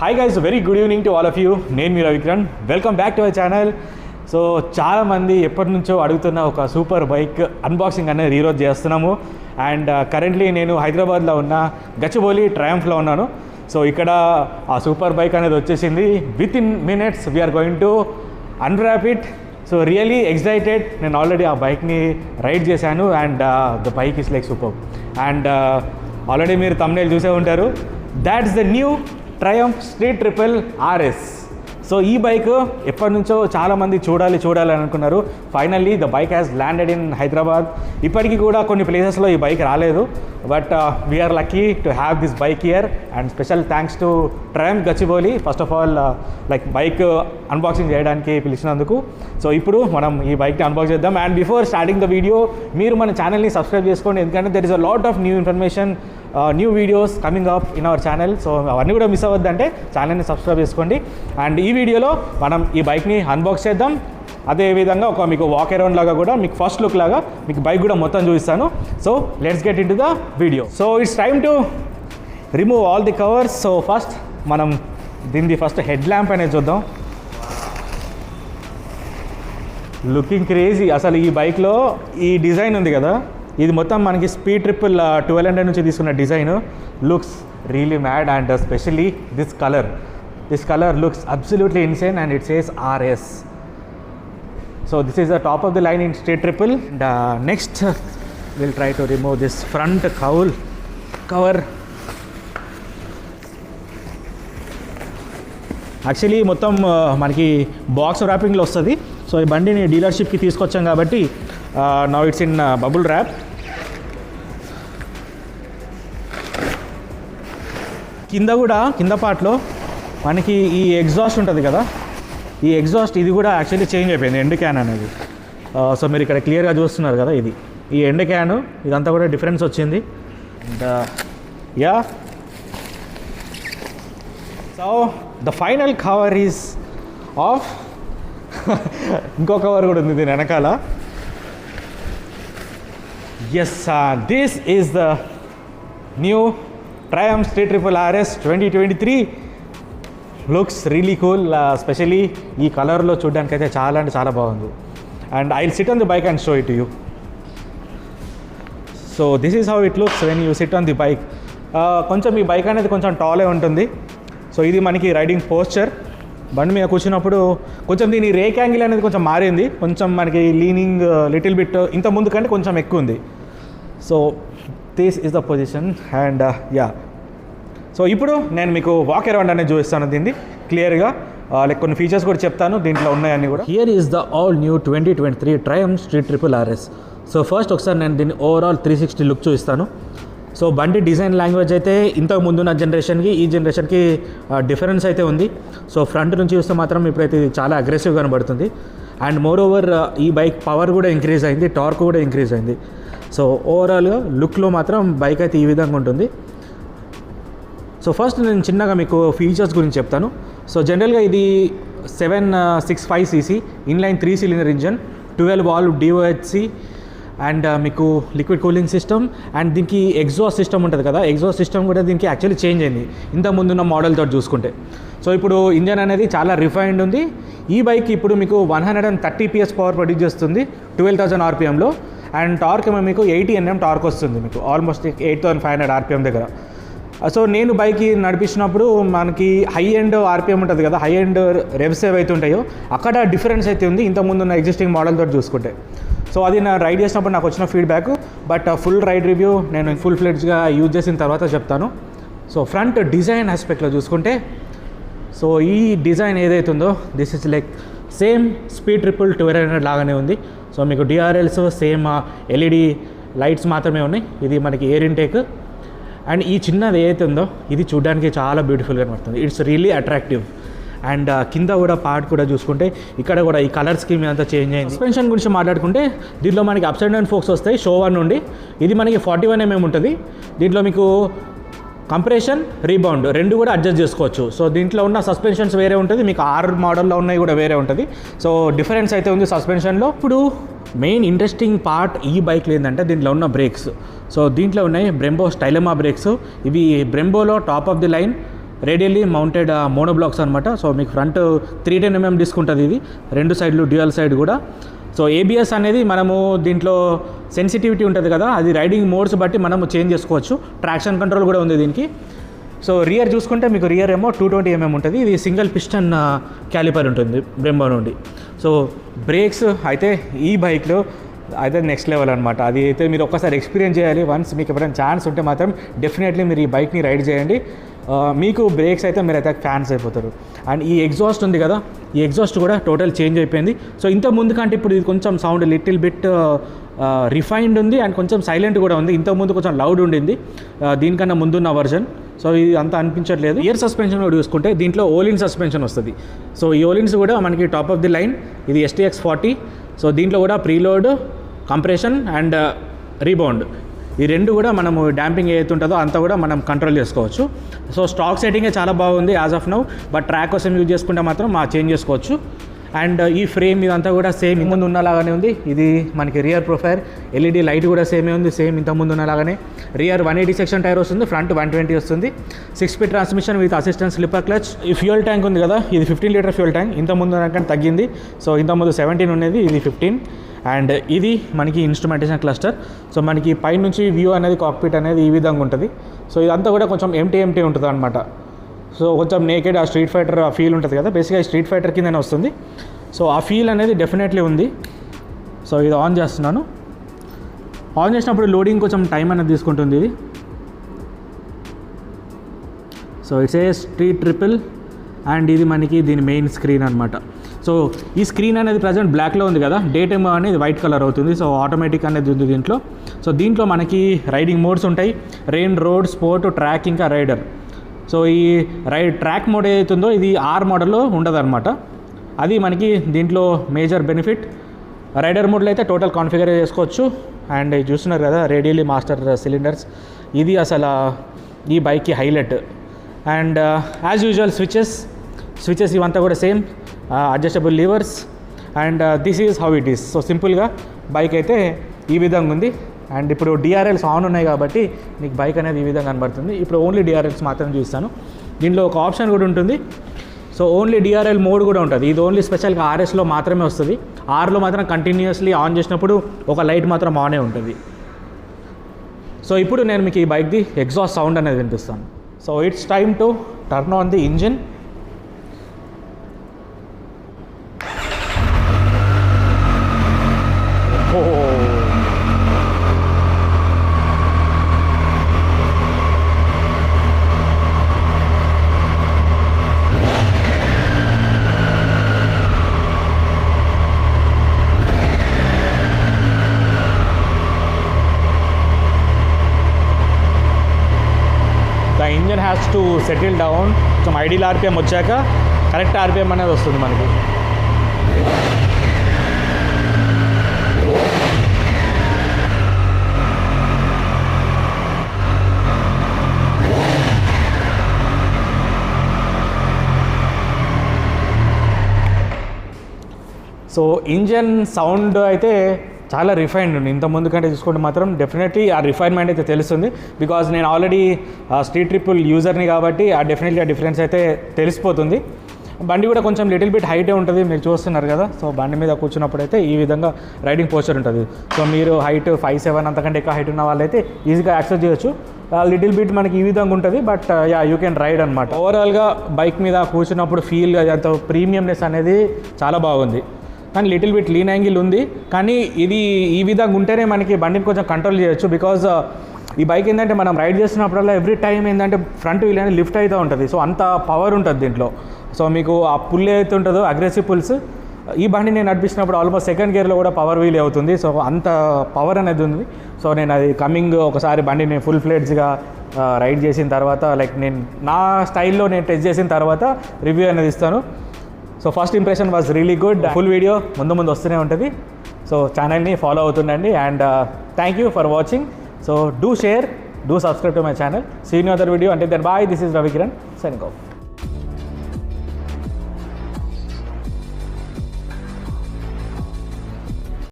Hi guys, very good evening to all of you. నేను మీ Ravikiran. Welcome back to our channel. So చాలామంది ఎప్పటి నుంచో అడుగుతున్న ఒక సూపర్ బైక్ అన్బాక్సింగ్ అనేది ఈరోజు చేస్తున్నాము. అండ్ కరెంట్లీ నేను హైదరాబాద్లో ఉన్న గచ్చిబౌలి ట్రయంఫ్లో ఉన్నాను. సో ఇక్కడ ఆ సూపర్ బైక్ అనేది వచ్చేసింది. Within minutes we're going to unwrap it. So really excited. నేను ఆల్రెడీ ఆ బైక్ని రైడ్ చేశాను and the bike is like super. And already మీరు thumbnail చూసే ఉంటారు. That's the new Triumph Street Triple RS. So ఈ బైక్ ఎప్పటి నుంచో చాలామంది చూడాలి అనుకున్నారు. Finally the bike has landed in Hyderabad. ఇప్పటికీ కూడా కొన్ని ప్లేసెస్లో ఈ బైక్ రాలేదు, but we're lucky to have this bike here. And special thanks to Triumph Gachibowli first of all like bike unboxing చేయడానికి పిలిచినందుకు. సో ఇప్పుడు మనం ఈ బైక్ని అన్బాక్స్ చేద్దాం. And before starting the video మీరు మన ఛానల్ని సబ్స్క్రైబ్ చేసుకోండి, ఎందుకంటే there is a lot of new information, new videos coming up in our channel. So అవన్నీ కూడా మిస్ అవ్వద్దంటే ఛానల్ని సబ్స్క్రైబ్ చేసుకోండి. అండ్ ఈ వీడియోలో మనం ఈ బైక్ని అన్బాక్స్ చేద్దాం. అదేవిధంగా ఒక మీకు వాక్ అరౌండ్ లాగా కూడా మీకు ఫస్ట్ లుక్ లాగా మీకు బైక్ కూడా మొత్తం చూపిస్తాను. So let's get in to the video. So it's time to remove all the covers. So first మనం దీనిది ఫస్ట్ హెడ్ ల్యాంప్ అనేది చూద్దాం. Looking crazy. అసలు ఈ బైక్లో ఈ డిజైన్ ఉంది కదా, ఇది మొత్తం మనకి స్పీడ్ ట్రిపుల్ 1200 నుంచి తీసుకున్న design. Looks really mad and specially this colour looks absolutely insane and it says RS. So this is the top of the line in street triple. And next will try to remove this front cover. Actually మొత్తం మనకి box ర్యాపింగ్లో వస్తుంది. So ఈ బండిని డీలర్షిప్కి తీసుకొచ్చాం కాబట్టి now it's in bubble rap. కింద పార్ట్లో మనకి ఈ ఎగ్జాస్ట్ ఉంటుంది కదా, ఈ ఎగ్జాస్ట్ ఇది కూడా యాక్చువల్లీ చేంజ్ అయిపోయింది, ఎండ్ క్యాన్ అనేది. సో మీరు ఇక్కడ క్లియర్గా చూస్తున్నారు కదా, ఇది ఈ ఎండ్ క్యాను ఇదంతా కూడా డిఫరెన్స్ వచ్చింది. And yeah, so the final cover is off. ఇంకో కవర్ కూడా ఉంది దీని వెనకాల. Yes, this is the new Triumph Street Triple RS 2023. Looks really cool. Specially ఈ కలర్లో చూడడానికి అయితే చాలా అంటే చాలా బాగుంది. And I will sit on the bike and show it to you. So this is how it looks when you sit on the bike. కొంచెం ఈ బైక్ అనేది కొంచెం టాలే ఉంటుంది. సో ఇది మనకి రైడింగ్ పోస్చర్. బండి మీద కూర్చున్నప్పుడు కొంచెం దీని రేక్ యాంగిల్ అనేది కొంచెం మారింది, కొంచెం మనకి లీనింగ్ లిటిల్ బిట్ ఇంత ముందు కంటే కొంచెం ఎక్కువ ఉంది. So this is the position. And yeah, so ఇప్పుడు నేను మీకు వాక్ అరౌండ్ అనేది చూపిస్తాను దీన్ని క్లియర్గా. లైక్ కొన్ని ఫీచర్స్ కూడా చెప్తాను దీంట్లో ఉన్నాయని కూడా. Here is the all new 2023 Triumph Street Triple RS. So first ఒకసారి నేను దీన్ని ఓవరాల్ 360 లుక్ చూపిస్తాను. సో బండి డిజైన్ లాంగ్వేజ్ అయితే ఇంతకు ముందున్న జనరేషన్కి ఈ జనరేషన్కి డిఫరెన్స్ అయితే ఉంది. సో ఫ్రంట్ నుంచి చూస్తే మాత్రం ఇప్పుడైతే ఇది చాలా అగ్రెసివ్గా కనబడుతుంది. అండ్ మోర్ ఓవర్ ఈ బైక్ పవర్ కూడా ఇంక్రీజ్ అయింది, టార్క్ కూడా ఇంక్రీజ్ అయింది. సో ఓవరాల్గా లుక్లో మాత్రం బైక్ అయితే ఈ విధంగా ఉంటుంది. సో ఫస్ట్ నేను చిన్నగా మీకు ఫీచర్స్ గురించి చెప్తాను. సో జనరల్గా ఇది 765cc inline 3 cylinder engine, 12 valve DOHC and మీకు లిక్విడ్ కూలింగ్ సిస్టమ్. అండ్ దీనికి ఎగ్జాస్ట్ సిస్టమ్ ఉంటుంది కదా, ఎగ్జాస్ట్ సిస్టమ్ కూడా దీనికి యాక్చువల్లీ చేంజ్ అయింది ఇంత ముందున్న మోడల్తో చూసుకుంటే. సో ఇప్పుడు ఇంజన్ అనేది చాలా రిఫైన్డ్ ఉంది. ఈ బైక్ ఇప్పుడు మీకు 130 PS పవర్ ప్రొడ్యూస్ చేస్తుంది 12,000 RPMలో. అండ్ టార్క్ ఏమో మీకు 80 Nm టార్క్ వస్తుంది, మీకు ఆల్మోస్ట్ 8,500 RPM దగ్గర. సో నేను బైక్ నడిపించినప్పుడు మనకి హై ఎండ్ RPM ఉంటుంది కదా, హై ఎండ్ రెవ్స్ ఏవైతే ఉంటాయో అక్కడ డిఫరెన్స్ అయితే ఉంది ఇంతకుముందు ఉన్న ఎగ్జిస్టింగ్ మోడల్తో చూసుకుంటే. సో అది నా రైడ్ చేసినప్పుడు నాకు వచ్చిన ఫీడ్బ్యాక్. బట్ ఫుల్ రైడ్ రివ్యూ నేను ఫుల్ ఫ్లెడ్జ్గా యూజ్ చేసిన తర్వాత చెప్తాను. సో ఫ్రంట్ డిజైన్ ఆస్పెక్ట్లో చూసుకుంటే, సో ఈ డిజైన్ ఏదైతే ఉందో this is like same speed triple 1200 లాగానే ఉంది. సో మీకు DRLs సేమ్ LED లైట్స్ మాత్రమే ఉన్నాయి. ఇది మనకి ఎయిర్ ఇంటేక్. అండ్ ఈ చిన్నది ఏదైతే ఉందో ఇది చూడడానికి చాలా బ్యూటిఫుల్గా కనబడుతుంది. It's really attractive. అండ్ కింద కూడా పార్ట్ కూడా చూసుకుంటే ఇక్కడ కూడా ఈ కలర్ స్కీమ్ అంతా చేంజ్ అయింది. సస్పెన్షన్ గురించి మాట్లాడుకుంటే దీంట్లో మనకి అప్స్ అండ్ డౌన్ ఫోక్స్ వస్తాయి షో 1 నుండి. ఇది మనకి 41 mm ఉంటుంది. దీంట్లో మీకు కంప్రెషన్, రీబౌండ్ రెండు కూడా అడ్జస్ట్ చేసుకోవచ్చు. సో దీంట్లో ఉన్న సస్పెన్షన్స్ వేరే ఉంటుంది, మీకు R మోడల్లో ఉన్నాయి కూడా వేరే ఉంటుంది. సో డిఫరెన్స్ అయితే ఉంది సస్పెన్షన్లో. ఇప్పుడు మెయిన్ ఇంట్రెస్టింగ్ పార్ట్ ఈ బైక్లో ఏంటంటే దీంట్లో ఉన్న బ్రేక్స్. సో దీంట్లో ఉన్నాయి బ్రెంబో స్టైలమా బ్రేక్స్. ఇవి బ్రెంబోలో top of the line radially mounted mono blocks అనమాట. సో మీకు ఫ్రంట్ 310mm డిస్క్ ఉంటుంది, ఇది 2 సైడ్లు డ్యూయల్ సైడ్ కూడా. సో ఏబిఎస్ అనేది మనము దీంట్లో సెన్సిటివిటీ ఉంటుంది కదా, అది రైడింగ్ మోడ్స్ బట్టి మనము చేంజ్ చేసుకోవచ్చు. ట్రాక్షన్ కంట్రోల్ కూడా ఉంది దీనికి. సో రియర్ చూసుకుంటే మీకు రియర్ ఏమో 220mm ఉంటుంది, ఇది సింగిల్ పిస్టన్ క్యాలిపర్ ఉంటుంది బ్రెంబో నుండి. సో బ్రేక్స్ అయితే ఈ బైక్లో అయితే నెక్స్ట్ లెవెల్ అనమాట. అది అయితే మీరు ఒక్కసారి ఎక్స్పీరియన్స్ చేయాలి. వన్స్ మీకు ఎప్పుడైనా ఛాన్స్ ఉంటే మాత్రం డెఫినెట్లీ మీరు ఈ బైక్ని రైడ్ చేయండి. మీకు బ్రేక్స్ అయితే మీరైతే ఫ్యాన్స్ అయిపోతారు. అండ్ ఈ ఎగ్జాస్ట్ ఉంది కదా, ఈ ఎగ్జాస్ట్ కూడా టోటల్ చేంజ్ అయిపోయింది. సో ఇంత ముందు కంటే ఇప్పుడు ఇది కొంచెం సౌండ్ లిటిల్ బిట్ రిఫైన్డ్ ఉంది అండ్ కొంచెం సైలెంట్ కూడా ఉంది. ఇంతకుముందు కొంచెం లౌడ్ ఉండింది దీనికన్నా ముందున్న వర్జన్. సో ఇది అంత అనిపించట్లేదు. ఇయర్ సస్పెన్షన్ కూడా చూసుకుంటే దీంట్లో ఓలిన్ సస్పెన్షన్ వస్తుంది. సో ఈ ఓలిన్స్ కూడా మనకి టాప్ ఆఫ్ ది లైన్. ఇది STX 40. సో దీంట్లో కూడా ప్రీలోడ్, కంప్రెషన్ అండ్ రీబౌండ్, ఈ రెండు కూడా మనము డాంపింగ్ ఏదైతే ఉంటుందో అంతా కూడా మనం కంట్రోల్ చేసుకోవచ్చు. సో స్టాక్ సెట్టింగే చాలా బాగుంది as of now, but track కోసం యూజ్ చేసుకుంటే మాత్రం చేంజ్ చేసుకోవచ్చు. అండ్ ఈ ఫ్రేమ్ ఇదంతా కూడా సేమ్ ఇంతకుముందు ఉన్నలాగానే ఉంది. ఇది మనకి రియర్ ప్రొఫైల్, LED లైట్ కూడా సేమే ఉంది, సేమ్ ఇంతకుముందు ఉన్నలాగానే. రియర్ 180 సెక్షన్ టైర్ వస్తుంది, ఫ్రంట్ 120 వస్తుంది. 6-speed transmission with assistant slipper clutch. ఈ ఫ్యూయల్ ట్యాంక్ ఉంది కదా, ఇది 15 లీటర్ ఫ్యూయల్ ట్యాంక్. ఇంతకుముందు కంటే తగ్గింది. సో ఇంతకుముందు 17 ఉండేది, ఇది 15. అండ్ ఇది మనకి ఇన్స్ట్రుమెంటేషన్ క్లస్టర్. సో మనకి పైనుంచి వ్యూ అనేది కాక్పిట్ అనేది ఈ విధంగా ఉంటుంది. సో ఇదంతా కూడా కొంచెం ఎంటీ ఉంటుంది అనమాట. సో కొంచెం నేకెడ్ ఆ స్ట్రీట్ ఫైటర్ ఆ ఫీల్ ఉంటుంది కదా, బేసిక్గా స్ట్రీట్ ఫైటర్ కిందనే వస్తుంది. సో ఆ ఫీల్ అనేది డెఫినెట్లీ ఉంది. సో ఇది ఆన్ చేస్తున్నాను. ఆన్ చేసినప్పుడు లోడింగ్ కొంచెం టైం అనేది తీసుకుంటుంది ఇది. So it's a street triple and ఇది మనకి దీని మెయిన్ స్క్రీన్ అనమాట. సో ఈ స్క్రీన్ అనేది ప్రజెంట్ బ్లాక్లో ఉంది కదా, డే టైమ్ అనేది వైట్ కలర్ అవుతుంది. సో ఆటోమేటిక్ అనేది ఉంది దీంట్లో. సో దీంట్లో మనకి రైడింగ్ మోడ్స్ ఉంటాయి, రెయిన్, రోడ్, స్పోర్ట్, ట్రాక్, ఇంకా రైడర్. సో ఈ ట్రాక్ మోడ్ ఏదైతుందో ఇది R మోడల్లో ఉండదు అనమాట. అది మనకి దీంట్లో మేజర్ బెనిఫిట్. రైడర్ మోడ్లో అయితే టోటల్ కాన్ఫిగర్ చేసుకోవచ్చు. అండ్ చూస్తున్నారు కదా రేడియల్లీ మాస్టర్ సిలిండర్స్, ఇది అసలు ఈ బైక్కి highlight. And as usual switches ఇవంతా కూడా same, adjustable levers. And this is how it is. So సింపుల్గా బైక్ అయితే ఈ విధంగా ఉంది. అండ్ ఇప్పుడు DRLs ఆన్ ఉన్నాయి కాబట్టి మీకు బైక్ అనేది ఈ విధంగా కనబడుతుంది. ఇప్పుడు ఓన్లీ DRLs మాత్రం చూస్తాను. దీంట్లో ఒక ఆప్షన్ కూడా ఉంటుంది. సో ఓన్లీ DRL మోడ్ కూడా ఉంటుంది. ఇది ఓన్లీ స్పెషల్గా RSలో మాత్రమే వస్తుంది. Rలో మాత్రం కంటిన్యూస్లీ ఆన్ చేసినప్పుడు ఒక లైట్ మాత్రం ఆనే ఉంటుంది. సో ఇప్పుడు నేను మీకు ఈ బైక్ది ఎగ్జాస్ట్ సౌండ్ అనేది వినిపిస్తాను. So it's time to turn on the engine. Engine has to settle down. కొంచెం ఐడియల్ RPM వచ్చాక కరెక్ట్ RPM అనేది వస్తుంది మనకి. సో ఇంజన్ సౌండ్ అయితే చాలా రిఫైన్డ్ ఉంది. ఇంతకుముందు కంటే చూసుకుంటే మాత్రం డెఫినెట్లీ ఆ రిఫైన్మెంట్ అయితే తెలుస్తుంది. బికాజ్ నేను ఆల్రెడీ స్ట్రీట్ ట్రిపుల్ యూజర్ని కాబట్టి డెఫినెట్లీ ఆ డిఫరెన్స్ అయితే తెలిసిపోతుంది. బండి కూడా కొంచెం లిటిల్ బిట్ హైటే ఉంటుంది, మీరు చూస్తున్నారు కదా. సో బండి మీద కూర్చున్నప్పుడు అయితే ఈ విధంగా రైడింగ్ పోస్చర్ ఉంటుంది. సో మీరు హైట్ 5'7" అంతకంటే ఎక్కువ హైట్ ఉన్న వాళ్ళైతే ఈజీగా యాక్సెస్ చేయొచ్చు. లిటిల్ బిట్ మనకి ఈ విధంగా ఉంటుంది, బట్ యూ కెన్ రైడ్ అనమాట. ఓవరాల్గా బైక్ మీద కూర్చున్నప్పుడు ఫీల్ అంత ప్రీమియంనెస్ అనేది చాలా బాగుంది. కానీ లిటిల్ బిట్ లీన్ యాంగిల్ ఉంది, కానీ ఇది ఈ విధంగా ఉంటేనే మనకి బండిని కొంచెం కంట్రోల్ చేయొచ్చు. బికాజ్ ఈ బైక్ ఏంటంటే మనం రైడ్ చేస్తున్నప్పుడల్లా ఎవ్రీ టైం ఏంటంటే ఫ్రంట్ వీల్ అనేది లిఫ్ట్ అవుతూ ఉంటుంది. సో అంత పవర్ ఉంటుంది దీంట్లో. సో మీకు ఆ పుల్ ఏదైతే ఉంటుందో అగ్రెసివ్ పుల్స్, ఈ బండి నేను నడిపిస్తున్నప్పుడు ఆల్మోస్ట్ సెకండ్ గేర్లో కూడా పవర్ వీల్ అవుతుంది. సో అంత పవర్ అనేది ఉంది. సో నేను అది కమింగ్ ఒకసారి బండిని ఫుల్ ఫ్లెడ్జ్గా రైడ్ చేసిన తర్వాత, లైక్ నేను నా స్టైల్లో నేను టెస్ట్ చేసిన తర్వాత రివ్యూ అనేది ఇస్తాను. So first impression was really good. Full video ముందు వస్తూనే ఉంటుంది. సో ఛానల్ని ఫాలో అవుతుండండి. And thank you for watching. So do share, do subscribe to my channel. See you in other video. Until then, bye. This is Ravikiran signing off.